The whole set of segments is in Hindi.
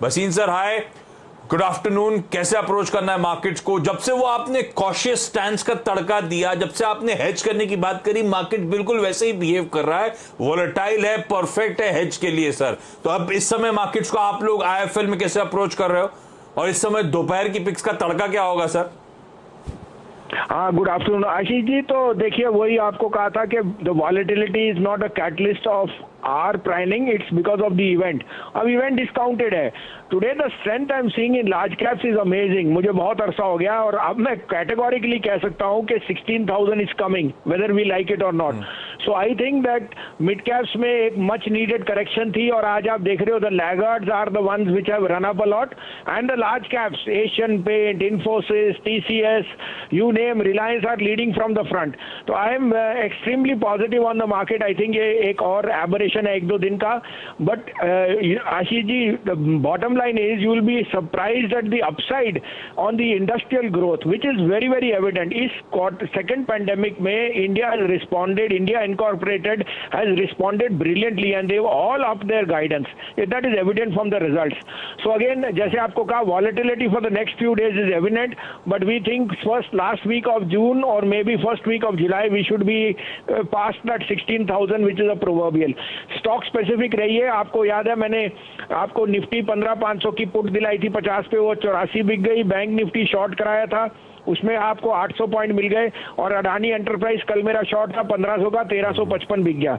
Bhasin sir hi, good afternoon. कैसे अप्रोच करना है मार्केट्स को? जब से वो आपने कॉशियस स्टैंस का तड़का दिया, जब से आपने हेज करने की बात करी, मार्केट बिल्कुल वैसे ही बिहेव कर रहा है, वोलेटाइल है, परफेक्ट है हेज के लिए सर। तो अब इस समय मार्केट्स को आप लोग आईएफएल में कैसे अप्रोच कर रहे हो, और इस समय दोपहर की पिक्स का तड़का क्या होगा सर? हाँ, गुड आफ्टरनून आशीष जी। तो देखिए, वही आपको कहा था कि the volatility is not a catalyst of or priming, it's because of the event. अब इवेंट डिस्काउंटेड है। Today the strength I am seeing in large caps is amazing. मुझे बहुत अरसा हो गया और अब मैं कैटेगोरिकली कह सकता हूं कि 16,000 is coming whether we like it और not. So I think that mid caps में एक मच नीडेड करेक्शन थी, और आज आप देख रहे हो the laggards are the ones which have run up a lot, and the large caps Asian Paint, Infosys, TCS, you name, Reliance are leading from the front. तो I am extremely positive on the market. I think ये एक और एबरेशन है एक दो दिन का, but Ashish ji, the bottom line is you will be surprised at the upside on the industrial growth, which is very very evident. Is second pandemic में India has responded, India Incorporated has responded brilliantly, and they've all upped their guidance. That is evident from the results. So again, जैसे आपको कहा, volatility for the next few days is evident, but we think last week of June or maybe first week of July we should be past that 16,000, which is a proverbial. Stock specific रहिए। आपको याद है, मैंने आपको निफ्टी 15,500 की पुट दिलाई थी 50 पे, वो 84 बिक गई। बैंक निफ्टी शॉर्ट कराया था, उसमें आपको 800 पॉइंट मिल गए। और अडानी एंटरप्राइज कल मेरा शॉर्ट था 1500 का, 1355 बिक गया।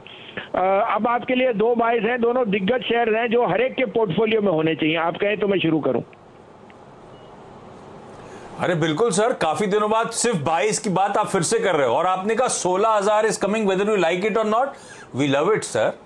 अब आपके लिए दो बाइज हैं, दोनों दिग्गज शेयर हैं जो हर एक के पोर्टफोलियो में होने चाहिए। आप कहें तो मैं शुरू करूं? अरे बिल्कुल सर, काफी दिनों बाद सिर्फ 22 की बात आप फिर से कर रहे हो, और आपने कहा 16,000 is coming whether you like it और not. We love it sir.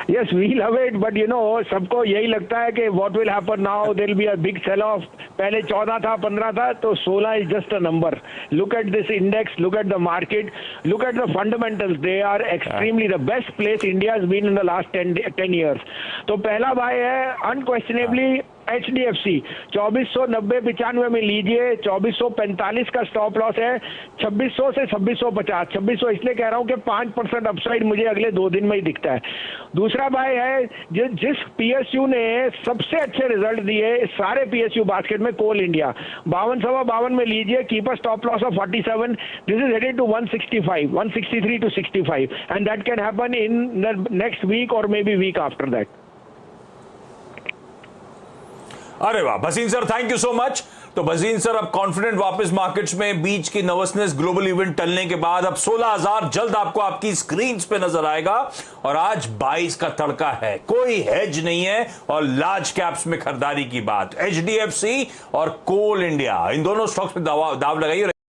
Yes, we love it, but you know, सबको यही लगता है कि what will happen now, there will be a big sell off. पहले 14 था, 15 था, तो 16 is just a number. Look at this index, look at the market, look at the fundamentals. They are extremely the best place India has been in the last 10 years. तो पहला भाई है unquestionably HDFC 2490-95 में लीजिए। 2445 का स्टॉप लॉस है। 2600 से 2650। 2600 इसलिए कह रहा हूं कि 5% अपसाइड मुझे अगले 2 दिन में ही दिखता है। दूसरा भाई है जिस पीएसयू ने सबसे अच्छे रिजल्ट दिए सारे पीएसयू बास्केट में, कोल इंडिया 5252 में लीजिए। Keep a stop loss of 47। This is headed to 165, 163 to 65, and that can happen in the next week और may be week after that. अरे वाह Bhasin sir, thank you so much. तो भसीन सर अब कॉन्फिडेंट वापस मार्केट्स में, बीच की नर्वसनेस ग्लोबल इवेंट टलने के बाद अब 16,000 जल्द आपको आपकी स्क्रीन्स पे नजर आएगा। और आज 22 का तड़का है, कोई हेज नहीं है, और लार्ज कैप्स में खरीदारी की बात। एचडीएफसी और कोल इंडिया, इन दोनों स्टॉक्स पे दाव लगाइए।